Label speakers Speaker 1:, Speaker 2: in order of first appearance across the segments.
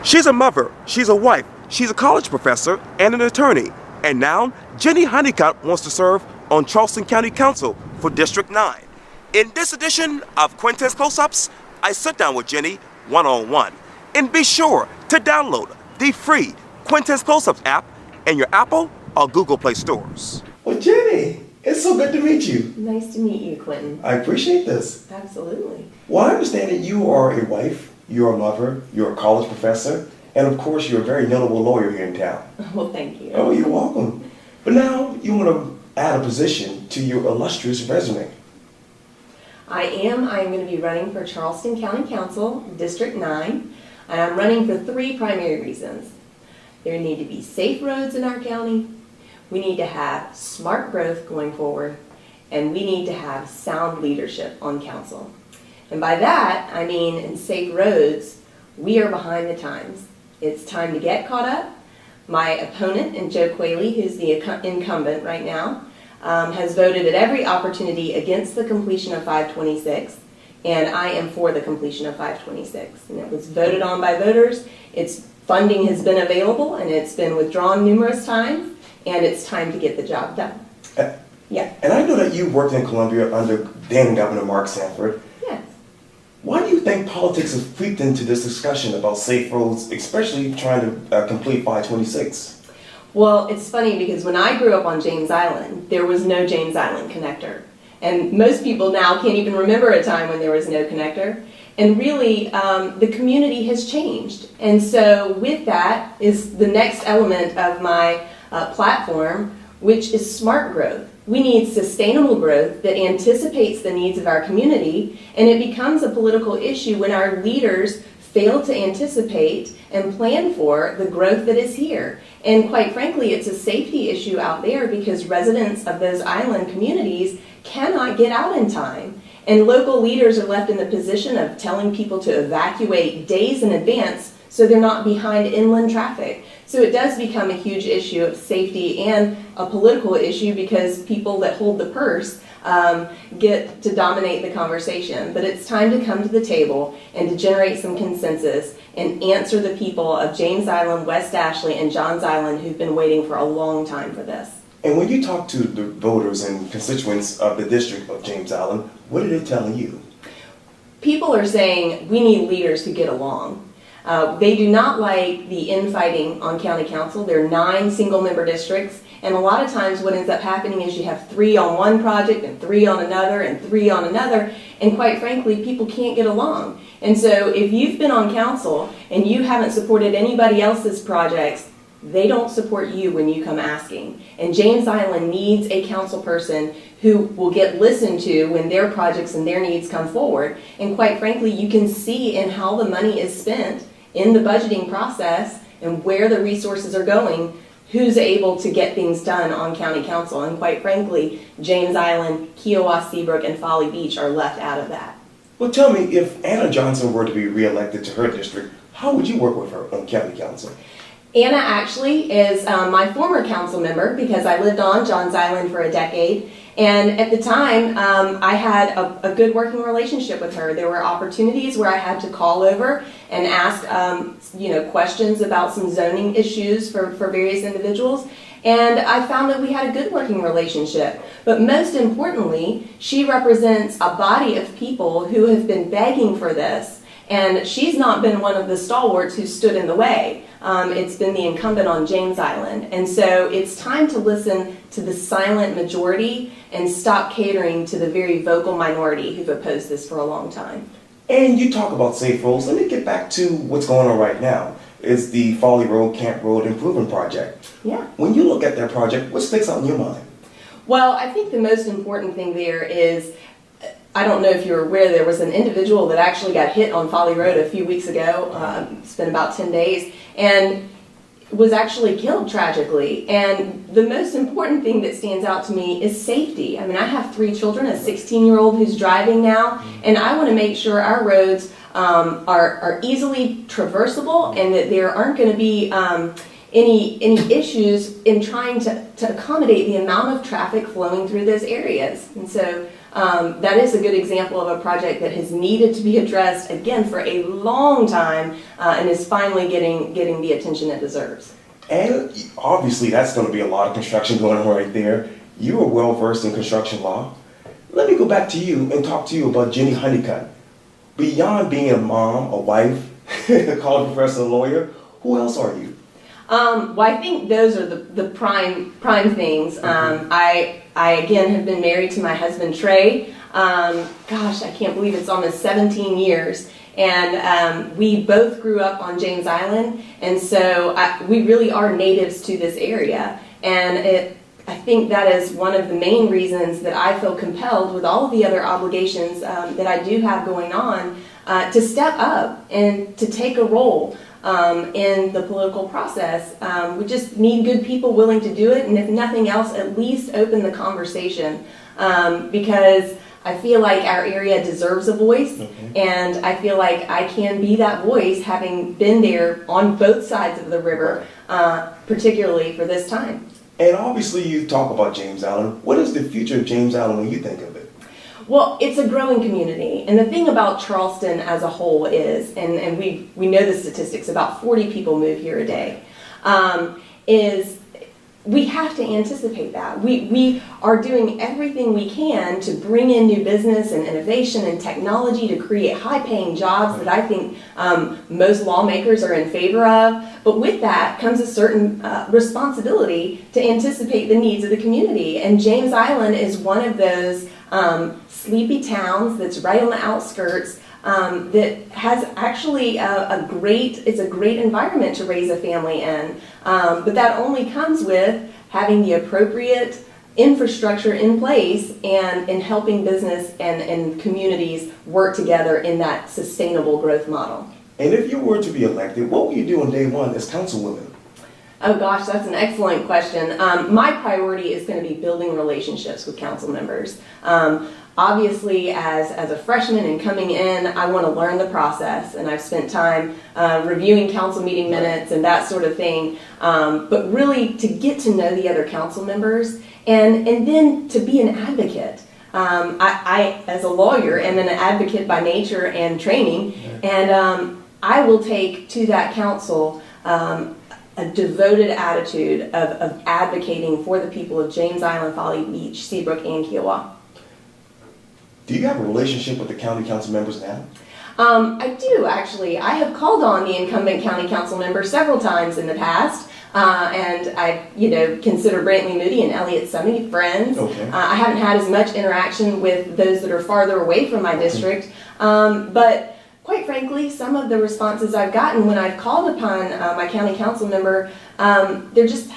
Speaker 1: She's a mother, she's a wife, she's a college professor, and an attorney. And now, Jenny Honeycutt wants to serve on Charleston County Council for District 9. In this edition of Quintin's Close-Ups, I sit down with Jenny one-on-one. And be sure to download the free Quintin's Close-Ups app in your Apple or Google Play stores.
Speaker 2: Well, Jenny, it's so good to meet you.
Speaker 3: Nice to meet you, Quintin.
Speaker 2: I appreciate this.
Speaker 3: Absolutely.
Speaker 2: Well, I understand that you are a wife, you're a mother, you're a college professor, and of course you're a very notable lawyer here in town.
Speaker 3: Well, thank you.
Speaker 2: Oh, you're welcome. But now you want to add a position to your illustrious resume.
Speaker 3: I am going to be running for Charleston County Council, District 9, and I'm running for 3 primary reasons. There need to be safe roads in our county, we need to have smart growth going forward, and we need to have sound leadership on council. And by that, I mean in safe roads, we are behind the times. It's time to get caught up. My opponent, and Joe Qualey, who's the incumbent right now, has voted at every opportunity against the completion of 526, and I am for the completion of 526. And it was voted on by voters. Its funding has been available, and it's been withdrawn numerous times, and it's time to get the job done. Yeah.
Speaker 2: And I know that you worked in Columbia under then Governor Mark Sanford.
Speaker 3: Yes.
Speaker 2: Why do you think politics has creeped into this discussion about safe roads, especially trying to complete 526?
Speaker 3: Well, it's funny because when I grew up on James Island, there was no James Island connector. And most people now can't even remember a time when there was no connector. And really, the community has changed. And so with that is the next element of my platform, which is smart growth. We need sustainable growth that anticipates the needs of our community, and it becomes a political issue when our leaders fail to anticipate and plan for the growth that is here. And quite frankly, it's a safety issue out there because residents of those island communities cannot get out in time. And local leaders are left in the position of telling people to evacuate days in advance so they're not behind inland traffic. So it does become a huge issue of safety and a political issue because people that hold the purse get to dominate the conversation. But it's time to come to the table and to generate some consensus and answer the people of James Island, West Ashley, and Johns Island who've been waiting for a long time for this.
Speaker 2: And when you talk to the voters and constituents of the district of James Island, what are they telling you?
Speaker 3: People are saying we need leaders who get along. They do not like the infighting on county council. There are 9 single-member districts, and a lot of times what ends up happening is you have 3 on one project and 3 on another and 3 on another, and quite frankly, people can't get along. And so if you've been on council and you haven't supported anybody else's projects, they don't support you when you come asking. And James Island needs a council person who will get listened to when their projects and their needs come forward. And quite frankly, you can see in how the money is spent in the budgeting process and where the resources are going, who's able to get things done on county council. And quite frankly, James Island, Kiowa, Seabrook, and Folly Beach are left out of that.
Speaker 2: Well, tell me, if Anna Johnson were to be reelected to her district, how would you work with her on county council?
Speaker 3: Anna actually is my former council member because I lived on Johns Island for a decade. And at the time, I had a good working relationship with her. There were opportunities where I had to call over and ask questions about some zoning issues for various individuals. And I found that we had a good working relationship. But most importantly, she represents a body of people who have been begging for this. And she's not been one of the stalwarts who stood in the way. It's been the incumbent on James Island. And so it's time to listen to the silent majority and stop catering to the very vocal minority who've opposed this for a long time.
Speaker 2: And you talk about safe roads. Let me get back to what's going on right now. It's the Folly Road, Camp Road Improvement Project.
Speaker 3: Yeah.
Speaker 2: When you look at that project, what sticks out in your mind?
Speaker 3: Well, I think the most important thing there is, I don't know if you're aware, there was an individual that actually got hit on Folly Road a few weeks ago. It's been about 10 days. And was actually killed tragically. And the most important thing that stands out to me is safety. I mean, I have 3 children, a 16-year-old who's driving now, and I want to make sure our roads are easily traversable and that there aren't going to be any issues in trying to accommodate the amount of traffic flowing through those areas. And so that is a good example of a project that has needed to be addressed again for a long time and is finally getting the attention it deserves.
Speaker 2: And obviously that's going to be a lot of construction going on right there. You are well versed in construction law. Let me go back to you and talk to you about Jenny Honeycutt. Beyond being a mom, a wife, a college professor, a lawyer, who else are you?
Speaker 3: Well, I think those are the prime things. I again have been married to my husband Trey. Gosh, I can't believe it's almost 17 years. And we both grew up on James Island, and so we really are natives to this area. And I think that is one of the main reasons that I feel compelled, with all of the other obligations that I do have going on, to step up and to take a role in the political process. We just need good people willing to do it, and if nothing else, at least open the conversation, because I feel like our area deserves a voice, and I feel like I can be that voice, having been there on both sides of the river, particularly for this time.
Speaker 2: And obviously you talk about James Island. What is the future of James Island when you think of it?
Speaker 3: Well, it's a growing community, and the thing about Charleston as a whole is, and we know the statistics, about 40 people move here a day, is we have to anticipate that. We are doing everything we can to bring in new business and innovation and technology to create high-paying jobs that I think most lawmakers are in favor of. But with that comes a certain responsibility to anticipate the needs of the community. And James Island is one of those sleepy towns that's right on the outskirts that has actually it's a great environment to raise a family in. But that only comes with having the appropriate infrastructure in place and in helping business and communities work together in that sustainable growth model.
Speaker 2: And if you were to be elected, what will you do on day one as councilwoman?
Speaker 3: Oh gosh, that's an excellent question. My priority is going to be building relationships with council members. Obviously, as a freshman and coming in, I want to learn the process, and I've spent time reviewing council meeting minutes and that sort of thing. But really, to get to know the other council members, and then to be an advocate. I, as a lawyer, am an advocate by nature and training, and I will take to that council a devoted attitude of advocating for the people of James Island, Folly Beach, Seabrook, and Kiowa.
Speaker 2: Do you have a relationship with the county council members now?
Speaker 3: I do, actually. I have called on the incumbent county council members several times in the past, and I, consider Brantley Moody and Elliott Sunny friends.
Speaker 2: Okay.
Speaker 3: I haven't had as much interaction with those that are farther away from my district, but quite frankly, some of the responses I've gotten when I've called upon my county council member, there just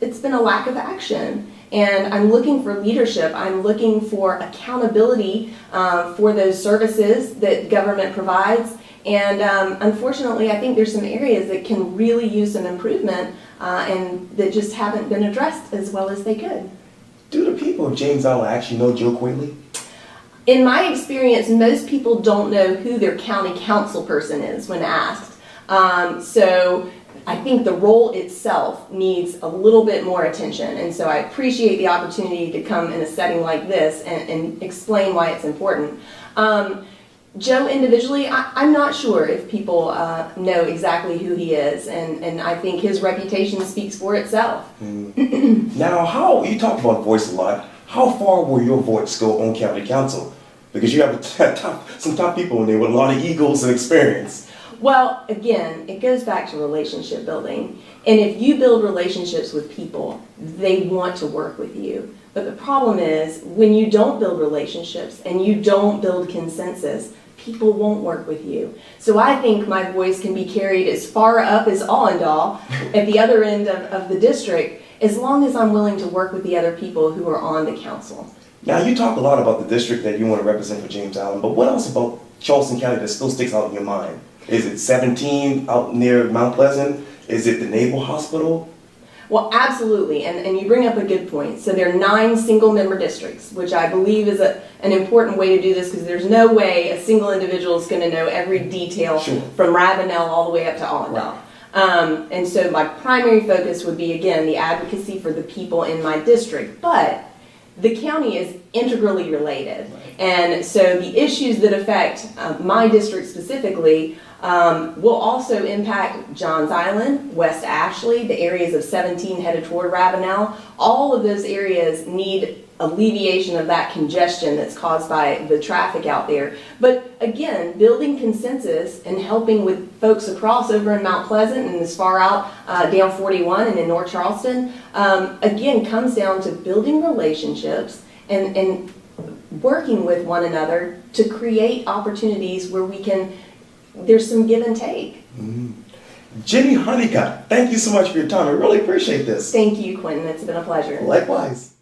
Speaker 3: it's been a lack of action. And I'm looking for leadership. I'm looking for accountability for those services that government provides. And unfortunately, I think there's some areas that can really use some improvement and that just haven't been addressed as well as they could.
Speaker 2: Do the people of James Island actually know Joe Quayle?
Speaker 3: In my experience, most people don't know who their county council person is when asked. So I think the role itself needs a little bit more attention, and so I appreciate the opportunity to come in a setting like this and explain why it's important. Joe individually, I'm not sure if people know exactly who he is, and I think his reputation speaks for itself.
Speaker 2: Now, you talk about voice a lot. How far will your voice go on county council? Because you have some top people in there with a lot of egos and experience.
Speaker 3: Well, again, it goes back to relationship building. And if you build relationships with people, they want to work with you. But the problem is, when you don't build relationships and you don't build consensus, people won't work with you. So I think my voice can be carried as far up as Allendale at the other end of the district, as long as I'm willing to work with the other people who are on the council.
Speaker 2: Now, you talk a lot about the district that you want to represent for James Island, but what else about Charleston County that still sticks out in your mind? Is it 17 out near Mount Pleasant? Is it the Naval Hospital?
Speaker 3: Well, absolutely, and you bring up a good point. So there are 9 single-member districts, which I believe is an important way to do this, because there's no way a single individual is going to know every detail from Ravenel all the way up to Allendale. Right. And so my primary focus would be, again, the advocacy for the people in my district. But the county is integrally related. And so the issues that affect my district specifically will also impact Johns Island, West Ashley, the areas of 17 headed toward Ravenel. All of those areas need alleviation of that congestion that's caused by the traffic out there. But again, building consensus and helping with folks across over in Mount Pleasant and as far out down 41 and in North Charleston, again, comes down to building relationships and working with one another to create opportunities where we can, there's some give and take.
Speaker 2: Jenny Honeycutt, thank you so much for your time. I really appreciate this.
Speaker 3: Thank you, Quintin. It's been a pleasure.
Speaker 2: Likewise.